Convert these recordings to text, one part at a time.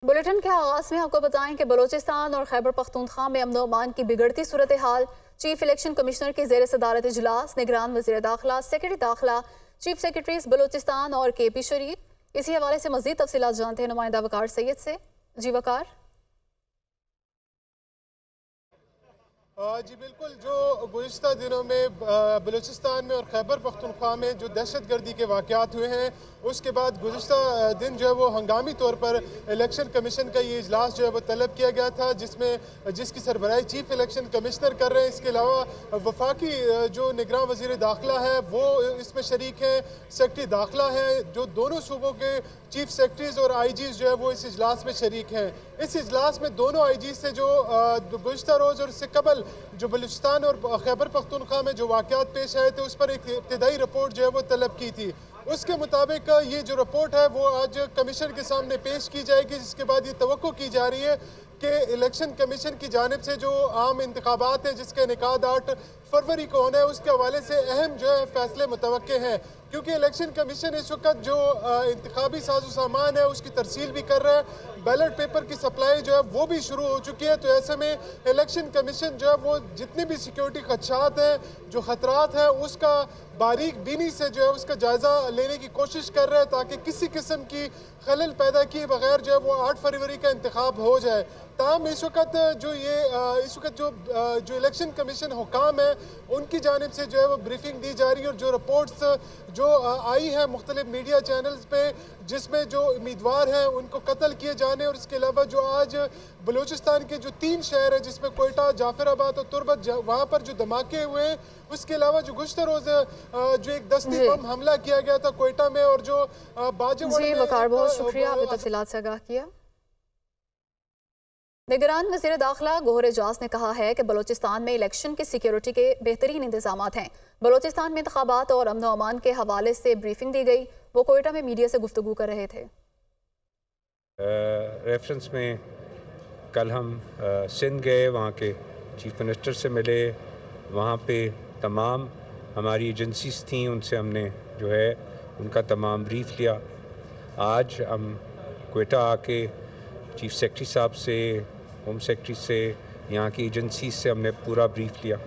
Bulletin के आगाज में आपको बताएं कि बलूचिस्तान और खैबर पख्तूनख्वा में अमन अमान की बिगड़ती सूरत हाल, चीफ इलेक्शन कमिश्नर की जेर सदारत इजलास, निगरान वज़ीर दाखिला, सेक्रेटरी दाखिला, चीफ सेक्रेटरीज बलूचिस्तान और KP शरीफ। इसी हवाले से मज़ीद तफसीलात जानते हैं नुमाइंदा वकार सैयद से। जी वकार। जी बिल्कुल, जो गुज़िश्ता दिनों में बलूचिस्तान में और खैबर पख्तूनख्वा में जो दहशत गर्दी के वाक़यात हुए हैं, उसके बाद गुज़िश्ता दिन जो है वो हंगामी तौर पर इलेक्शन कमीशन का ये इजलास जो है वो तलब किया गया था, जिसकी सरबराही चीफ इलेक्शन कमिश्नर कर रहे हैं। इसके अलावा वफाकी जो निगरान वज़ीर दाखिला है वो इसमें शरीक है, सेक्रेटरी दाखिला है, जो दोनों सूबों के चीफ सेक्रेटरीज और IGs जो है वो इस इजलास में शरीक हैं। इस इजलास में दोनों IGs से जो गुज़िश्ता रोज़ और इससे कबल जो बलूचिस्तान और खैबर पख्तूनख्वा में जो वाक़यात पेश आए थे, उस पर एक इब्तिदाई रिपोर्ट जो है वो तलब की थी। उसके मुताबिक ये जो रिपोर्ट है वो आज कमीशन के सामने पेश की जाएगी, जिसके बाद ये तवक्को की जा रही है कि इलेक्शन कमीशन की जानिब से जो आम इंतखाबात हैं जिसका इनेकाद 8 फरवरी को होना है, उसके हवाले से अहम जो है फैसले मुतवक्के हैं, क्योंकि इलेक्शन कमीशन इस वक्त जो इंतखाबी साजो सामान है उसकी तरसील भी कर रहा है। बैलेट पेपर की सप्लाई जो है वो भी शुरू हो चुकी है। तो ऐसे में इलेक्शन कमीशन जो है वो जितने भी सिक्योरिटी खदशात हैं, जो खतरात हैं, उसका बारीक बीनी से जो है उसका जायज़ा लेने की कोशिश कर रहे हैं, ताकि किसी किस्म की खलल पैदा किए बगैर जो है वो 8 फरवरी का इंतखाब हो जाए। ताम इस वक्त जो इलेक्शन कमीशन हुकाम है उनकी जानिब से जो है वो ब्रीफिंग दी जा रही है, और जो रिपोर्ट्स जो आई है मुख्तलिफ मीडिया चैनल्स पे, जिसमें जो उम्मीदवार हैं उनको कत्ल किए जाने, और इसके अलावा जो आज बलूचिस्तान के जो 3 शहर हैं जिसमें कोयटा, जाफराबाद और तुर्बत, वहाँ पर जो धमाके हुए हैं, उसके अलावा जो गुज़िश्ता रोज़ जो एक दस्ती बम हमला किया गया था कोयटा में, और जो बाजूवाड़ा में। वकार, बहुत शुक्रिया, आपने तफसीलात से आगाह किया। निगरान वज़ीर दाखिला गोहर एजाज ने कहा है कि बलूचिस्तान में इलेक्शन की सिक्योरिटी के बेहतरीन इंतजाम हैं। बलूचिस्तान में इंतखाबात और अमन अमान के हवाले से ब्रीफिंग दी गई। वो कोयटा में मीडिया से गुफ्तगू कर रहे थे। रेफरेंस में कल हम सिंध गए, वहाँ के चीफ मिनिस्टर से मिले, वहाँ पे तमाम हमारी एजेंसीज थी, उनसे हमने जो है उनका तमाम ब्रीफ लिया। आज हम कोयटा आके चीफ सेक्रेटरी साहब से, होम सेक्रेटरी से, यहाँ की एजेंसी से हमने पूरा ब्रीफ लिया।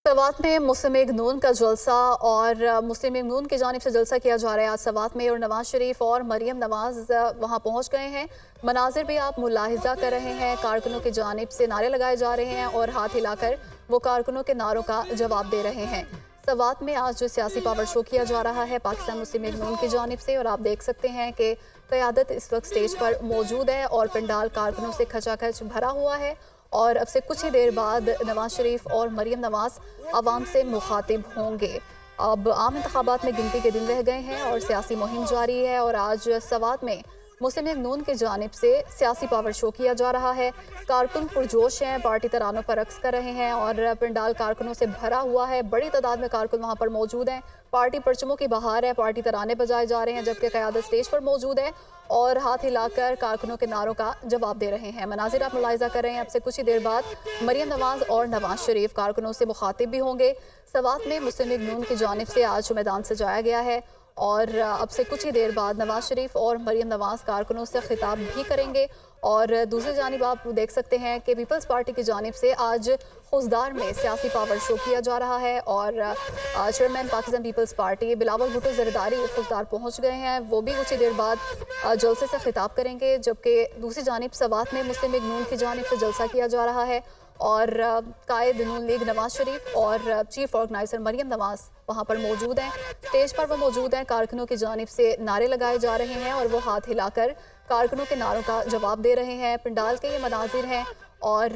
सवात में मुस्लिम लीग नून का जलसा, और मुस्लिम लीग नून की जानिब से जलसा किया जा रहा है आज सवात में, और नवाज शरीफ और मरियम नवाज वहाँ पहुँच गए हैं। मनाजिर भी आप मुलाहिजा कर रहे हैं, कारकुनों की जानिब से नारे लगाए जा रहे हैं और हाथ हिलाकर वो कारकुनों के नारों का जवाब दे रहे हैं। सवात में आज जो सियासी पावर शो किया जा रहा है पाकिस्तान मुस्लिम लीग नून की जानिब से, और आप देख सकते हैं कि क़यादत इस वक्त स्टेज पर मौजूद है और पंडाल कारकुनों से खचाखच भरा हुआ है। और अब से कुछ ही देर बाद नवाज शरीफ और मरियम नवाज आवाम से मुखातिब होंगे। अब आम इंतखाबात में गिनती के दिन रह गए हैं और सियासी मुहिम जारी है, और आज सवात में मुस्लिम लीग नून की जानिब से सियासी पावर शो किया जा रहा है। कारकुन पुरजोश हैं, पार्टी तरानों पर रक्स कर रहे हैं और पंडाल कारकुनों से भरा हुआ है। बड़ी तादाद में कारकुन वहाँ पर मौजूद हैं। पार्टी परचमों की बहार है, पार्टी तराने बजाए जा रहे हैं, जबकि क़यादत स्टेज पर मौजूद है और हाथ हिलाकर कारकुनों के नारों का जवाब दे रहे हैं। मनाजिर आप मुलाहिजा कर रहे हैं। अब से कुछ ही देर बाद मरियम नवाज और नवाज शरीफ कारकुनों से मुखातिब भी होंगे। सवात में मुस्लिम लीग नून की जानिब से आज मैदान सजाया गया है, और अब से कुछ ही देर बाद नवाज शरीफ और मरियम नवाज कारकुनों से खिताब भी करेंगे। और दूसरी जानिब आप देख सकते हैं कि पीपल्स पार्टी की जानिब से आज खुजदार में सियासी पावर शो किया जा रहा है, और चेयरमैन पाकिस्तान पीपल्स पार्टी बिलावल भुट्टो ज़रदारी खुजदार पहुँच गए हैं। वो भी कुछ ही देर बाद जलसे से खिताब करेंगे, जबकि दूसरी जानिब सवात में मुस्लिम लीग नून की जानिब से जलसा किया जा रहा है, और कायद नून लीग नवाज शरीफ और चीफ ऑर्गेनाइज़र मरियम नवाज वहाँ पर मौजूद हैं। स्टेज पर वो मौजूद हैं, कारकुनों की जानिब से नारे लगाए जा रहे हैं और वो हाथ हिलाकर कारकुनों के नारों का जवाब दे रहे हैं। पंडाल के ये मनाजिर हैं और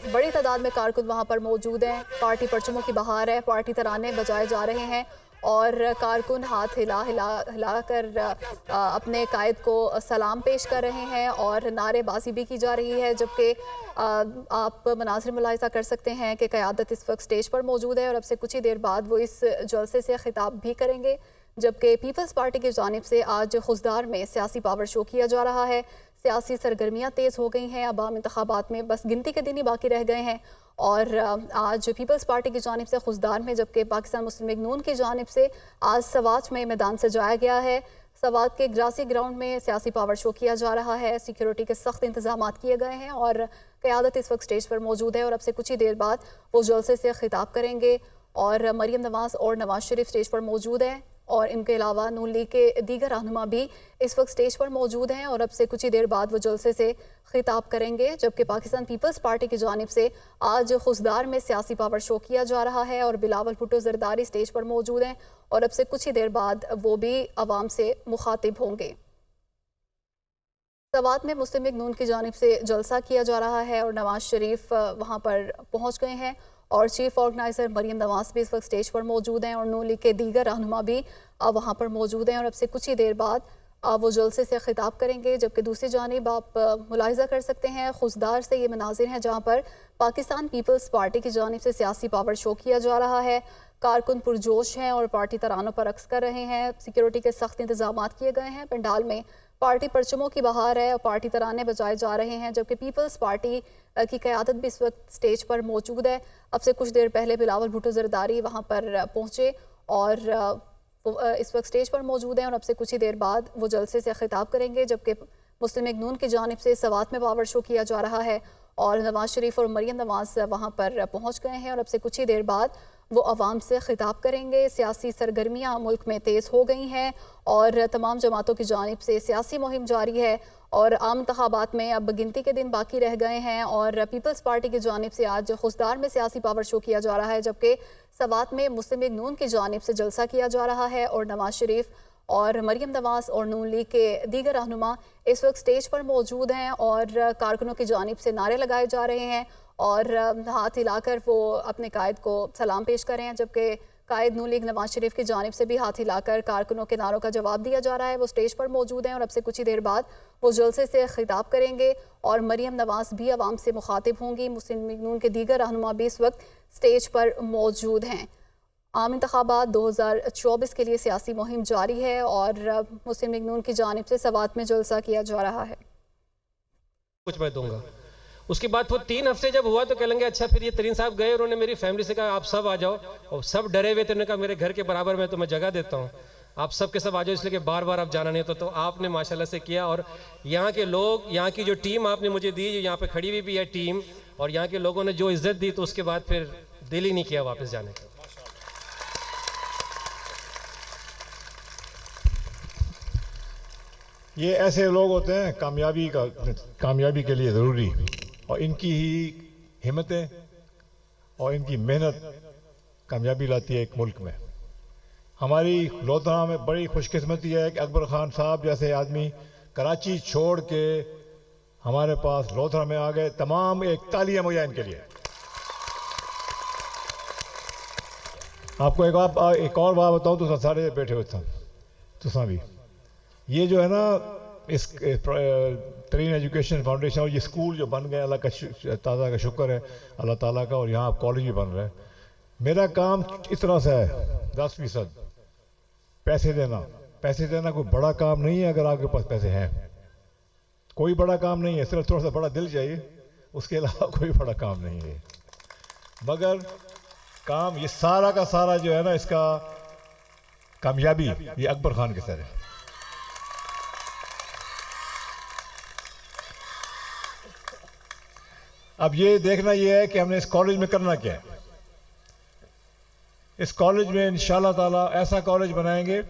बड़ी तादाद में कारकुन वहाँ पर मौजूद हैं। पार्टी परचमों की बहार है, पार्टी तराने बजाए जा रहे हैं और कारकुन हाथ हिला कर अपने कायद को सलाम पेश कर रहे हैं और नारेबाजी भी की जा रही है। जबकि आप मनाज़िर मुलाहिज़ा कर सकते हैं कि क़यादत इस वक्त स्टेज पर मौजूद है और अब से कुछ ही देर बाद वो इस जलसे से खिताब भी करेंगे। जबकि पीपल्स पार्टी की जानिब से आज खुजदार में सियासी पावर शो किया जा रहा है। सियासी सरगर्मियाँ तेज़ हो गई हैं, अब आम इंतखाबात में बस गिनती के दिन ही बाकी रह गए हैं और आज पीपल्स पार्टी की जानिब से खुजदार में, जबकि पाकिस्तान मुस्लिम लीग नून की जानिब से आज सवाच में मैदान सजाया गया है। सवात के ग्रासी ग्राउंड में सियासी पावर शो किया जा रहा है। सिक्योरिटी के सख्त इंतजाम किए गए हैं और क़यादत इस वक्त स्टेज पर मौजूद है और अब से कुछ ही देर बाद वो जलसे से खिताब करेंगे और मरीम नवाज़ और नवाज शरीफ स्टेज पर मौजूद हैं और इनके अलावा नून लीग के दीगर रहनुमा भी इस वक्त स्टेज पर मौजूद हैं और अब से कुछ ही देर बाद वो जलसे से खिताब करेंगे। जबकि पाकिस्तान पीपल्स पार्टी की जानिब से आज खुशदार में सियासी पावर शो किया जा रहा है और बिलावल भुट्टो जरदारी स्टेज पर मौजूद हैं और अब से कुछ ही देर बाद वो भी अवाम से मुखातिब होंगे। सवात में मुस्लिम लीग नून की जानिब से जलसा किया जा रहा है और नवाज शरीफ वहाँ पर पहुँच गए हैं और चीफ ऑर्गेनाइज़र मरीम नवाज भी इस वक्त स्टेज पर मौजूद हैं और नून लीग के दीगर रहनुमा भी वहाँ पर मौजूद हैं और अब से कुछ ही देर बाद वो जलसे से खिताब करेंगे। जबकि दूसरी जानिब आप मुलाहिजा कर सकते हैं खुशदार से ये मनाजिर हैं जहाँ पर पाकिस्तान पीपल्स पार्टी की जानिब से सियासी पावर शो किया जा रहा है। कारकुन पुरजोश हैं और पार्टी तरानों पर रक्स कर रहे हैं। सिक्योरिटी के सख्त इंतजाम किए गए हैं। पंडाल में पार्टी परचमों की बहार है और पार्टी तराने बजाए जा रहे हैं। जबकि पीपल्स पार्टी की क़यादत भी इस वक्त स्टेज पर मौजूद है। अब से कुछ देर पहले बिलावल भुट्टो जरदारी वहाँ पर पहुँचे और इस वक्त स्टेज पर मौजूद हैं और अब से कुछ ही देर बाद वो जलसे से खिताब करेंगे। जबकि मुस्लिम लीग नून की जानिब से सवात में पावर शो किया जा रहा है और नवाज शरीफ और मरीम नवाज वहाँ पर पहुँच गए हैं और अब से कुछ ही देर बाद वो अवाम से खिताब करेंगे। सियासी सरगर्मियाँ मुल्क में तेज़ हो गई हैं और तमाम जमातों की जानिब से सियासी मुहिम जारी है और आम इंतखाबात में अब गिनती के दिन बाकी रह गए हैं और पीपल्स पार्टी की जानिब से आज खुशदार में सियासी पावर शो किया जा रहा है। जबकि सवात में मुस्लिम लीग नून की जानिब से जलसा किया जा रहा है और नवाज शरीफ और मरीम नवाज और नून लीग के दीगर रहनुमा इस वक्त स्टेज पर मौजूद हैं और कारकुनों की जानिब से नारे लगाए जा रहे हैं और हाथ हिलाकर वो अपने कायद को सलाम पेश कर रहे हैं। जबकि कायद नून लीग नवाज शरीफ की जानिब से भी हाथ हिलाकर कारकुनों के नारों का जवाब दिया जा रहा है। वो स्टेज पर मौजूद हैं और अब से कुछ ही देर बाद वो जलसे से खिताब करेंगे और मरीम नवाज भी अवाम से मुखातिब होंगी। मुस्लिम लीग नून के दीगर रहनुमा भी इस वक्त स्टेज पर मौजूद हैं। आम इंतखाबात 2024 के लिए सियासी मुहिम जारी है और मुस्लिम लीग नून की जानिब से सवात में जलसा किया जा रहा है। कुछ मैं दूंगा। उसके बाद वो 3 हफ्ते जब हुआ तो कह लेंगे अच्छा फिर ये तरीन साहब गए, उन्होंने मेरी फैमिली से कहा आप सब आ जाओ और सब डरे हुए थे। उन्होंने कहा मेरे घर के बराबर में तो मैं जगह देता हूँ, आप सब के सब आ जाओ, इसलिए कि बार बार आप जाना नहीं होता। तो आपने माशाल्लाह से किया और यहाँ के लोग, यहाँ की जो टीम आपने मुझे दी, जो यहाँ पे खड़ी हुई भी है टीम, और यहाँ के लोगों ने जो इज्जत दी, तो उसके बाद फिर दिल ही नहीं किया वापस जाने का। ये ऐसे लोग होते हैं कामयाबी के लिए ज़रूरी, और इनकी ही हिम्मतें और इनकी मेहनत कामयाबी लाती है एक मुल्क में। हमारी लोधरा में बड़ी खुशकिस्मती है कि अकबर ख़ान साहब जैसे आदमी कराची छोड़ के हमारे पास लोधरा में आ गए। तमाम एक तालियां मुझे इनके लिए। आपको एक और बात बताऊं तो सारे बैठे हुए थे तो भी ये जो है ना इस तरीन एजुकेशन फाउंडेशन और ये स्कूल जो बन गए, अल्लाह का ताज़ा का शुक्र है अल्लाह ताला का, और यहाँ कॉलेज भी बन रहा है। मेरा काम इस तरह से है 10% पैसे देना कोई बड़ा काम नहीं है। अगर आपके पास पैसे हैं कोई बड़ा काम नहीं है, सिर्फ थोड़ा सा बड़ा दिल चाहिए, उसके अलावा कोई बड़ा काम नहीं है। मगर काम ये सारा का सारा जो है ना, इसका कामयाबी ये अकबर खान के सर है। अब ये देखना ये है कि हमने इस कॉलेज में करना क्या है। इस कॉलेज में इंशाअल्लाह ताला ऐसा कॉलेज बनाएंगे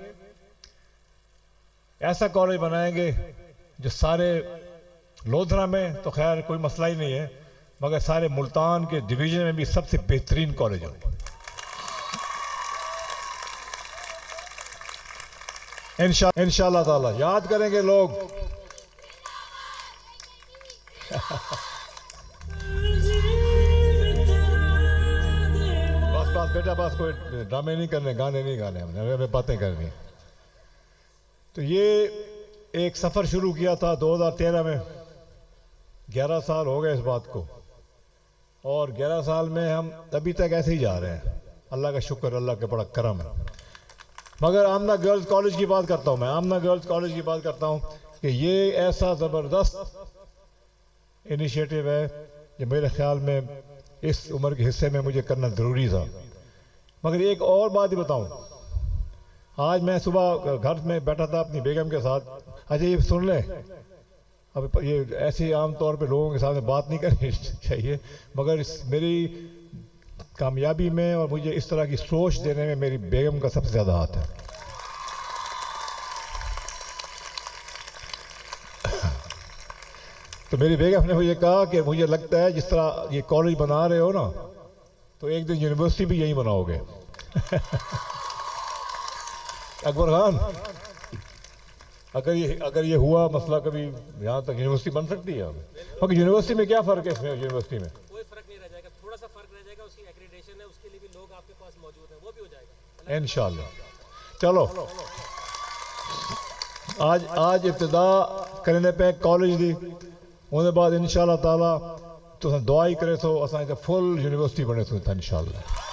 जो सारे लोधरा में तो खैर कोई मसला ही नहीं है, मगर सारे मुल्तान के डिवीजन में भी सबसे बेहतरीन कॉलेज हो। इंशाअल्लाह ताला याद करेंगे लोग। बस बेटा, बस कोई ड्रामे नहीं करने, गाने नहीं गाने, हमने बातें करनी। तो ये एक सफ़र शुरू किया था 2013 में, 11 साल हो गए इस बात को, और 11 साल में हम अभी तक ऐसे ही जा रहे हैं। अल्लाह का शुक्र, अल्लाह का बड़ा करम है। मगर आमना गर्ल्स कॉलेज की बात करता हूँ मैं, आमना गर्ल्स कॉलेज की बात करता हूँ कि ये ऐसा ज़बरदस्त इनिशिएटिव है जो मेरे ख्याल में इस उम्र के हिस्से में मुझे करना ज़रूरी था। मगर एक और बात ही बताऊँ, आज मैं सुबह घर में बैठा था अपनी बेगम के साथ। अच्छा ये सुन लें, अब ये ऐसे आम तौर पे लोगों के सामने बात नहीं करनी चाहिए, मगर मेरी कामयाबी में और मुझे इस तरह की सोच देने में मेरी बेगम का सबसे ज़्यादा हाथ है। तो मेरी बेगम ने मुझे कहा कि मुझे लगता है जिस तरह ये कॉलेज बना रहे हो ना, तो एक दिन यूनिवर्सिटी भी यहीं बनाओगे। अकबर खान, अगर ये हुआ मसला कभी यहाँ तक यूनिवर्सिटी बन सकती है। मगर यूनिवर्सिटी में क्या फ़र्क है? इसमें यूनिवर्सिटी में कोई फर्क नहीं रह जाएगा, थोड़ा सा फर्क रह जाएगा, उसकी एक्रीडेशन है, उसके लिए भी लोग आपके पास मौजूद हैं, वो भी हो जाएगा इंशाअल्लाह। चलो आज इब्तिदा करने पे कॉलेज दी, उनके बाद इंशाअल्लाह ताला तो दुआ ही करे सो असां फुल यूनिवर्सिटी बने सो इंशाअल्लाह।